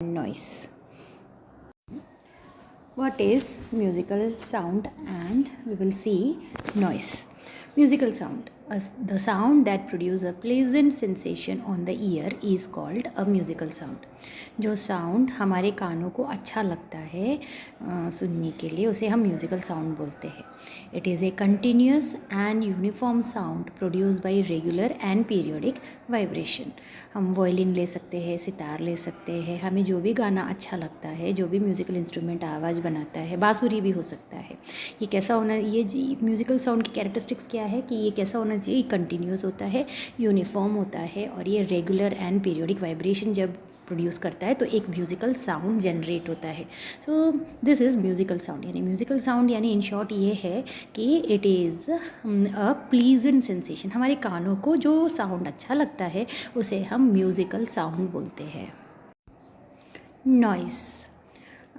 noise. What is musical sound? And we will see noise. Musical sound. The sound that produces a pleasant sensation on the ear is called a musical sound. जो sound हमारे कानों को अच्छा लगता है सुनने के लिए उसे हम म्यूज़िकल साउंड बोलते हैं. It is a continuous and uniform sound produce bye regular and periodic vibration. हम वायलिन ले सकते हैं, सितार ले सकते हैं, हमें जो भी गाना अच्छा लगता है, जो भी म्यूज़िकल इंस्ट्रूमेंट आवाज़ बनाता है, बांसुरी भी हो सकता है. ये कैसा होना, ये म्यूज़िकल साउंड की कैरेक्टरिस्टिक्स क्या है कि ये कैसा होना चाहिए, कंटिन्यूस होता है, यूनिफॉर्म होता है और ये रेगुलर एंड पीरियोडिक वाइब्रेशन जब प्रोड्यूस करता है तो एक म्यूज़िकल साउंड जनरेट होता है. So this is musical sound. यानी म्यूज़िकल साउंड यानी इन शॉर्ट ये है कि it is a pleasant sensation. हमारे कानों को जो साउंड अच्छा लगता है उसे हम म्यूज़िकल साउंड बोलते हैं. नॉइस.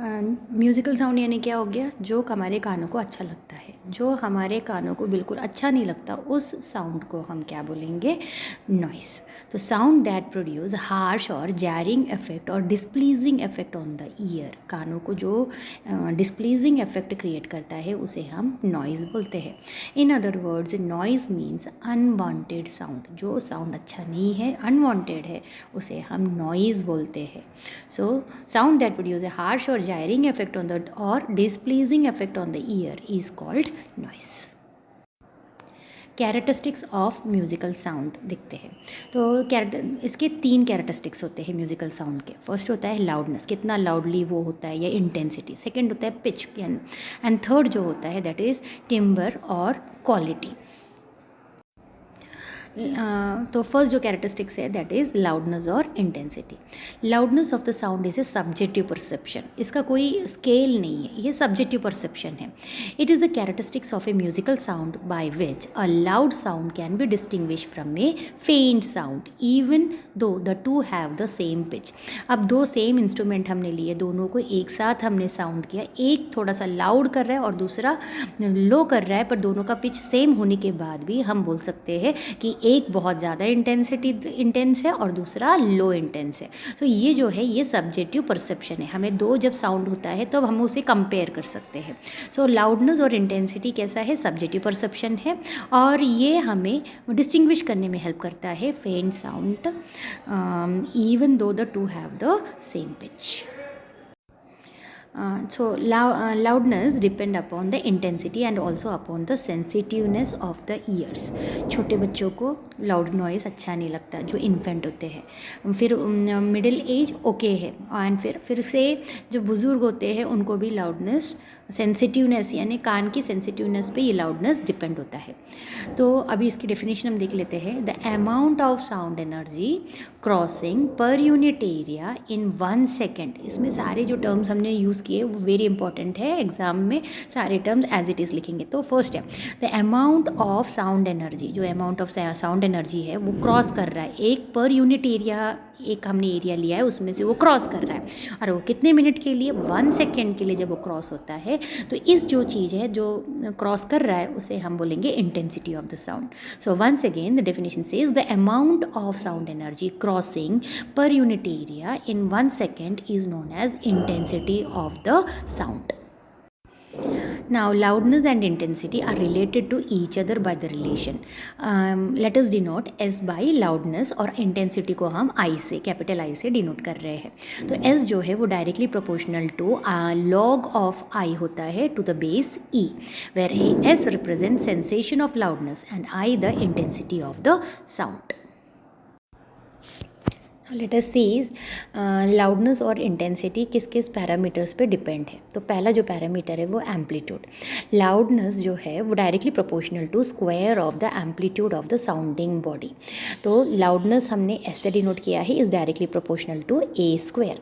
म्यूज़िकल साउंड यानी क्या हो गया, जो हमारे कानों को अच्छा लगता है. जो हमारे कानों को बिल्कुल अच्छा नहीं लगता उस साउंड को हम क्या बोलेंगे, नॉइस. तो साउंड दैट प्रोड्यूस हार्श और जैरिंग इफेक्ट और डिस्प्लीजिंग इफेक्ट ऑन द ईयर. कानों को जो डिस्प्लीजिंग इफेक्ट क्रिएट करता है उसे हम नॉइज़ बोलते हैं. In other words noise means unwanted sound. जो साउंड अच्छा नहीं है, अनवांटेड है, उसे हम नॉइज़ बोलते हैं. So sound that produce a harsh और jarring effect on the or displeasing effect on the ear is called noise. Characteristics of musical sound देखते हैं. तो इसके 3 कैरेक्टरिस्टिक्स होते हैं म्यूज़िकल साउंड के. फर्स्ट होता है लाउडनेस, कितना लाउडली वो होता है या इंटेंसिटी. सेकंड होता है पिच एंड थर्ड जो होता है दैट इज़ टिम्बर और क्वालिटी. तो फर्स्ट जो कैरेक्टरिस्टिक्स है दैट इज़ लाउडनेस और intensity. Loudness of the sound is a subjective perception. इसका कोई स्केल नहीं है, ये सब्जेक्टिव परसेप्शन है. It is the characteristics of a musical sound by which a loud sound can be distinguish from a faint sound even though the two have the same pitch. अब 2 same instrument हमने लिए, दोनों को एक साथ हमने sound किया. एक थोड़ा सा लाउड कर रहा है और दूसरा लो कर रहा है, पर दोनों का पिच सेम होने के बाद भी हम बोल सकते हैं कि एक बहुत ज़्यादा इंटेंस है और दूसरा लो इंटेंस है. तो ये जो है ये सब्जेक्टिव परसेप्शन है. हमें 2 जब साउंड होता है तब हम उसे कंपेयर कर सकते हैं. सो लाउडनेस और इंटेंसिटी कैसा है, सब्जेक्टिव परसेप्शन है और ये हमें डिस्टिंग्विश करने में हेल्प करता है फेंट sound even though the two have the same pitch. So loudness depend upon the intensity and also upon the sensitiveness of the ears. छोटे बच्चों को लाउड नॉइज़ अच्छा नहीं लगता, जो इन्फेंट होते हैं. फिर मिडिल एज ओके है एंड फिर से जो बुज़ुर्ग होते हैं उनको भी लाउडनेस सेंसिटिवनेस यानी कान की सेंसिटिवनेस पे ये लाउडनेस डिपेंड होता है. तो अभी इसकी डेफिनेशन हम देख लेते हैं. The amount of sound energy crossing per unit area in 1 second. इसमें सारे जो टर्म्स हमने यूज़ किए वो वेरी इंपॉर्टेंट है, एग्जाम में सारे टर्म्स एज इट इज़ लिखेंगे. तो फर्स्ट है the amount of sound energy. जो अमाउंट ऑफ साउंड एनर्जी है वो क्रॉस कर रहा है एक पर यूनिट एरिया. एक हमने एरिया लिया है उसमें से वो क्रॉस कर रहा है और वो कितने मिनट के लिए, 1 सेकेंड के लिए जब वो क्रॉस होता है तो इस जो चीज़ है जो क्रॉस कर रहा है उसे हम बोलेंगे intensity of the sound. So once again the definition says the amount of sound energy crossing per unit area in 1 second is known as intensity of the sound. Now loudness and intensity are related to each other by the relation. Let us denote S by loudness और intensity को हम I से, capital I से denote कर रहे हैं. तो S जो है वो directly proportional to log of I होता है to the base E, where S represents sensation of loudness and I the intensity of the sound. Let us see loudness और इंटेंसिटी किस किस पैरामीटर्स पे डिपेंड है. तो पहला जो पैरामीटर है वो एम्पलीट्यूड. लाउडनेस जो है वो directly proportional to square of the amplitude of the sounding body. तो लाउडनेस हमने ऐसे डिनोट किया है, is directly proportional to a square.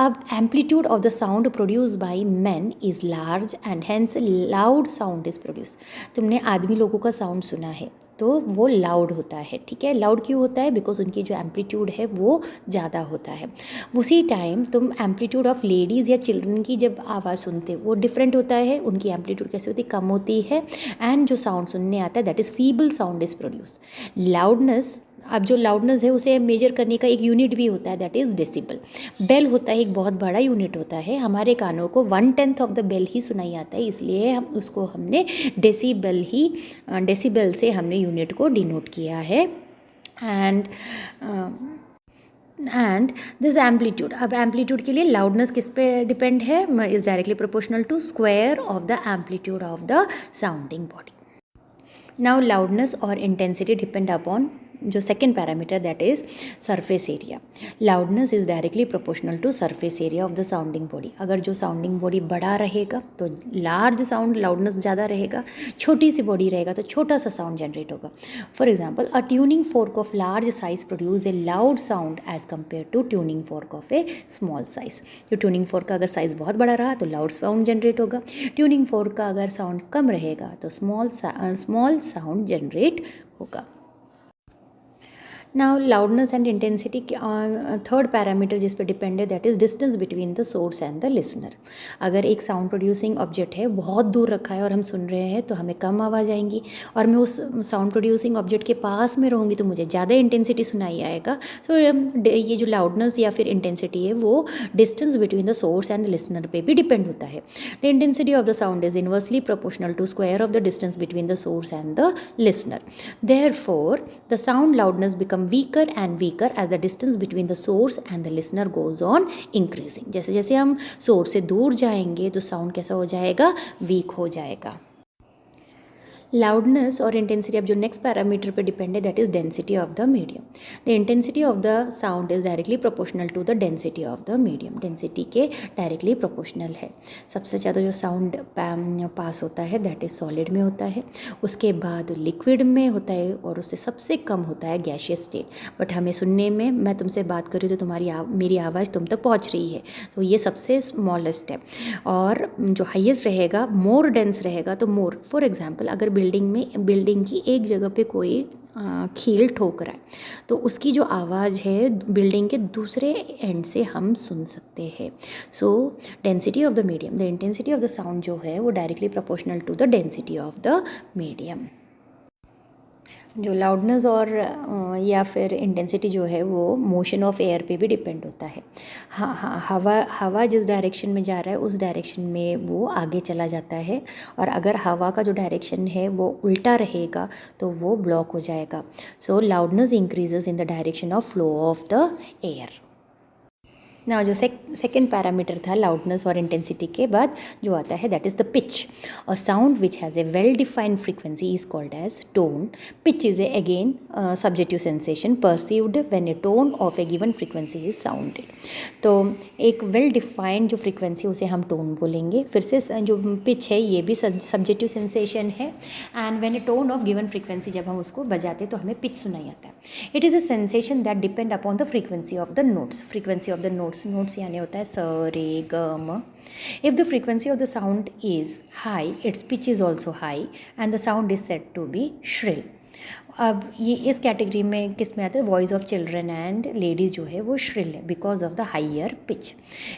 अब amplitude of the sound produce by men is large and hence loud sound is produce. तुमने आदमी लोगों का साउंड सुना है तो वो लाउड होता है. ठीक है, लाउड क्यों होता है, बिकॉज उनकी जो एम्पलीट्यूड है वो ज़्यादा होता है. उसी टाइम तुम एम्पलीट्यूड ऑफ लेडीज़ या चिल्ड्रन की जब आवाज़ सुनते वो डिफरेंट होता है. उनकी एम्पलीट्यूड कैसे होती है, कम होती है एंड जो साउंड सुनने आता है that is feeble sound is produce. Loudness अब जो लाउडनेस है उसे मेजर करने का एक यूनिट भी होता है, दैट इज़ डेसिबल। बेल होता है एक बहुत बड़ा यूनिट होता है, हमारे कानों को 1/10 ऑफ द बेल ही सुनाई आता है, इसलिए हम उसको हमने डेसिबल से हमने यूनिट को डिनोट किया है। एंड दिस एम्पलीट्यूड, अब एम्पलीट्यूड के लिए लाउडनेस किस पे डिपेंड है, is directly proportional to square of the amplitude of the sounding body. Now loudness और इंटेंसिटी डिपेंड अपॉन जो second parameter, that is surface area. Loudness is directly proportional to surface area of the sounding body. अगर जो sounding body बड़ा रहेगा तो large sound loudness ज़्यादा रहेगा, छोटी सी बॉडी रहेगा तो छोटा सा साउंड जनरेट होगा। For example, a tuning fork of large size produce a loud sound as compare to tuning fork of a small size. जो ट्यूनिंग फोर्क का अगर साइज़ बहुत बड़ा रहा तो लाउड साउंड जनरेट होगा, ट्यूनिंग फोर्क का अगर साउंड कम रहेगा तो स्मॉल साउंड जनरेट होगा। Now loudness and intensity third parameter जिस पर डिपेंड है, that is distance between the source and the listener. अगर एक साउंड प्रोड्यूसिंग ऑब्जेक्ट है, बहुत दूर रखा है और हम सुन रहे हैं तो हमें कम आवाज़ आएंगी, और मैं उस साउंड प्रोड्यूसिंग ऑब्जेक्ट के पास में रहूँगी तो मुझे ज़्यादा इंटेंसिटी सुनाई आएगा। सो ये जो लाउडनेस या फिर इंटेंसिटी है वो distance between the source and the listener पे भी डिपेंड होता है। The intensity of the sound is inversely proportional to square of the distance between the source and the listener. Therefore the sound loudness become weaker and weaker as the distance between the source and the listener goes on increasing। जैसे जैसे हम source से दूर जाएंगे तो sound कैसा हो जाएगा, वीक हो जाएगा। लाउडनेस और इंटेंसिटी अब जो नेक्स्ट पैरामीटर पे डिपेंड है, that is density of the medium. The intensity of the sound is directly proportional to the density of the medium. Density के डायरेक्टली प्रोपोर्शनल है। सबसे ज़्यादा जो साउंड पास होता है दैट इज़ सॉलिड में होता है, उसके बाद लिक्विड में होता है, और उससे सबसे कम होता है गैशियस स्टेट। बट हमें सुनने में, मैं तुमसे बात कर रही हूँ तो मेरी आवाज़ तुम तक पहुँच रही है, तो ये सबसे स्मॉलेस्ट है। और जो हाईएस्ट रहेगा, मोर डेंस रहेगा तो मोर। फॉर एग्जाम्पल, अगर बिल्डिंग की एक जगह पे कोई कील ठोक रहा है तो उसकी जो आवाज़ है बिल्डिंग के दूसरे एंड से हम सुन सकते हैं। So density of the medium, the intensity of the sound जो है वो directly proportional to the density of the medium. जो लाउडनेस और या फिर इंटेंसिटी जो है वो मोशन ऑफ एयर पे भी डिपेंड होता है। हवा जिस डायरेक्शन में जा रहा है उस डायरेक्शन में वो आगे चला जाता है, और अगर हवा का जो डायरेक्शन है वो उल्टा रहेगा तो वो ब्लॉक हो जाएगा। So loudness increases in the direction of flow of the air. ना जो सेकेंड पैरामीटर था लाउडनेस और इंटेंसिटी के बाद जो आता है, that is the pitch. A sound which has a well defined frequency is called as tone. Pitch is a again subjective sensation perceived when a tone of a given frequency is sounded. तो एक well defined जो frequency उसे हम tone बोलेंगे। फिर से जो pitch है ये भी सब्जेक्टिव सेंसेशन है, and when a tone of given frequency जब हम उसको बजाते तो हमें पिच सुनाई आता है। It is a sensation that depend upon the frequency of the notes. Frequency of the notes यानी होता है स, रे, ग, म। If the frequency of the sound is high, its pitch is also high and the sound is said to be shrill. अब ये इस कैटेगरी में किस में आता है, voice of children and ladies जो है वो श्रिल है because of the higher pitch.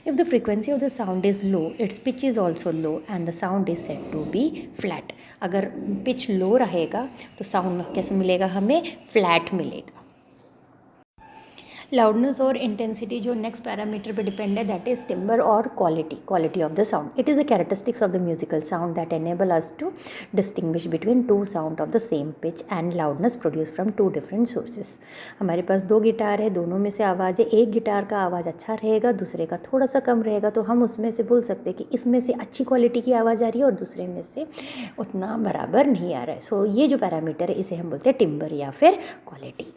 If the frequency of the sound is low, its pitch is also low and the sound is said to be flat. अगर pitch low रहेगा तो sound कैसे मिलेगा, हमें फ्लैट मिलेगा। Loudness और intensity जो next parameter पे डिपेंड है, दैट इज टिम्बर और quality of the sound. It is a characteristics of the musical sound that enable us to distinguish between two sound of the same pitch and loudness produce from two different sources. हमारे पास दो guitar है, दोनों में से आवाज़ है, एक गिटार का आवाज़ अच्छा रहेगा, दूसरे का थोड़ा सा कम रहेगा, तो हम उसमें से बोल सकते हैं कि इसमें से अच्छी क्वालिटी की आवाज़ आ रही है और दूसरे में से उतना बराबर नहीं आ रहा है। सो ये जो पैरामीटर है इसे हम बोलते हैं टिम्बर या फिर quality.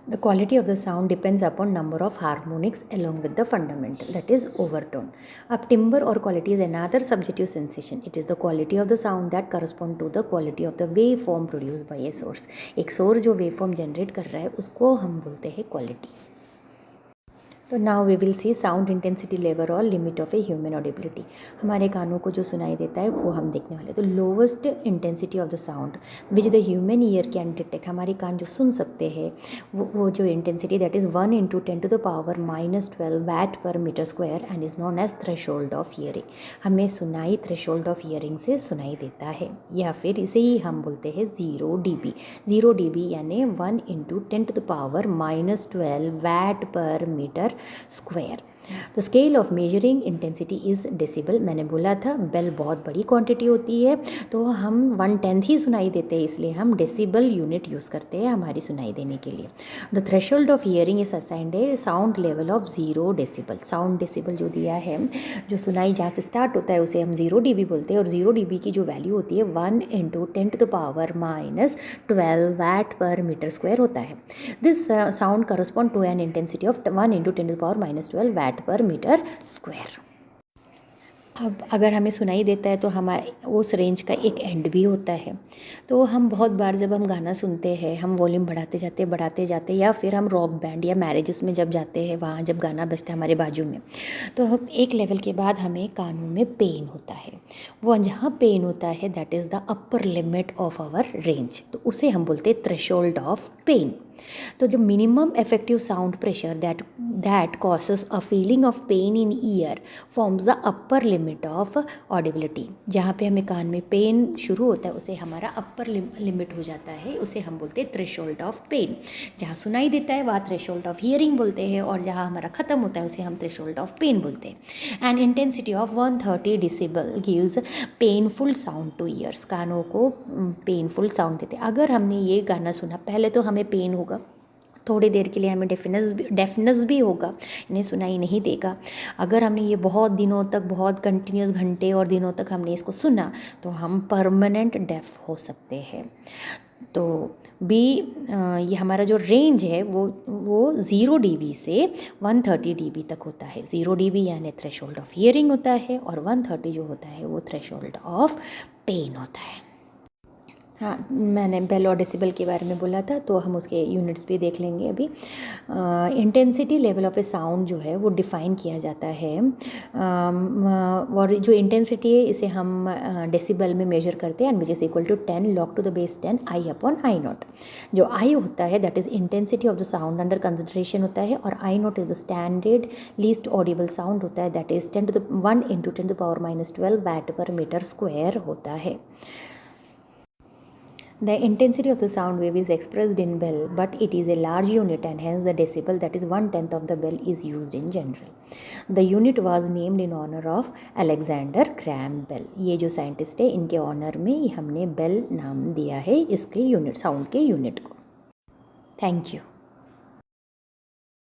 The quality of the sound depends upon number of harmonics along with the fundamental, that is overtone. अब timbre और quality is another subjective sensation. It is the quality of the sound that correspond to the quality of the waveform produced by a source. एक source जो waveform generate कर रहा है उसको हम बोलते हैं quality. तो now we will see sound intensity level और limit of a human audibility. हमारे कानों को जो सुनाई देता है वो हम देखने वाले। तो lowest intensity of the sound which the human ear can detect, हमारे कान जो सुन सकते हैं वो जो intensity that is 1 × 10⁻⁻12 watt per metre square and is known as threshold of hearing. हमें सुनाई थ्रेशोल्ड ऑफ हियरिंग से सुनाई देता है, या फिर इसे ही हम बोलते हैं 0 dB। 0 dB यानी 1 × 10⁻12 वैट पर मीटर स्क्वायर। तो scale of measuring intensity is decibel. मैंने बोला था बेल बहुत बड़ी क्वांटिटी होती है, तो हम 1/10 ही सुनाई देते हैं, इसलिए हम डेसिबल यूनिट यूज़ करते हैं हमारी सुनाई देने के लिए। The threshold of hearing is assigned A sound level of 0 decibel. Sound decibel जो दिया है, जो सुनाई जहाँ से स्टार्ट होता है उसे हम 0 dB बोलते हैं, और 0 dB की जो वैल्यू होती है 1 × 10⁻12 वैट पर मीटर स्क्वायर होता है। This sound correspond to an intensity of 1 × 10⁻12 watt per metre square. अब अगर हमें सुनाई देता है तो हमारे उस रेंज का एक एंड भी होता है। तो हम बहुत बार जब हम गाना सुनते हैं, हम वॉल्यूम बढ़ाते जाते, या फिर हम रॉक बैंड या मैरिजेस में जब जाते हैं, वहाँ जब गाना बजता है हमारे बाजू में, तो हम एक लेवल के बाद हमें कानों में पेन होता है। वो जहाँ पेन होता है that is the upper limit of our range, तो उसे हम बोलते हैं थ्रेशोल्ड ऑफ पेन। तो जो minimum effective sound pressure that causes a feeling of pain in ear forms the upper limit of audibility. जहाँ पे हमें कान में पेन शुरू होता है उसे हमारा अपर लिमिट हो जाता है, उसे हम बोलते हैं थ्रेशोल्ड ऑफ पेन। जहाँ सुनाई देता है वहाँ थ्रेशोल्ड ऑफ हियरिंग बोलते हैं, और जहाँ हमारा ख़त्म होता है उसे हम थ्रेशोल्ड ऑफ पेन बोलते हैं। And intensity of 130 decibel gives painful sound two years. कानों को पेनफुल साउंड देते हैं। अगर हमने ये गाना सुना, पहले तो हमें पेन होगा, थोड़ी देर के लिए हमें डेफनेस भी होगा, इन्हें सुनाई नहीं देगा। अगर हमने ये बहुत दिनों तक, बहुत कंटिन्यूस घंटे और दिनों तक हमने इसको सुना, तो हम परमानेंट डेफ हो सकते हैं। तो ये हमारा जो रेंज है वो 0 dB से 130 dB तक होता है। 0 dB यानी थ्रेशोल्ड ऑफ हियरिंग होता है, और 130 जो होता है वो थ्रेशोल्ड ऑफ पेन होता है। हाँ, मैंने बेल और डेसिबल के बारे में बोला था, तो हम उसके यूनिट्स भी देख लेंगे अभी। Intensity level of A sound जो है वो डिफ़ाइन किया जाता है, और जो इंटेंसिटी है इसे हम डेसिबल में मेजर करते हैं, and which is equal to 10 log to the base 10 I/I0। जो I होता है that is intensity of the sound under consideration होता है, और I0 is the standard least Audible sound होता है, that is 1 × 10⁻12 watt per metre square होता है। The intensity of the sound wave is expressed in bell, but it is a large unit, and hence the decibel, that is 1/10 of the bell, is used in general. The unit was named in honor of Alexander Graham Bell. ये जो scientist है इनके honour में हमने bell नाम दिया है इसके यूनिट, साउंड के यूनिट को। Thank you.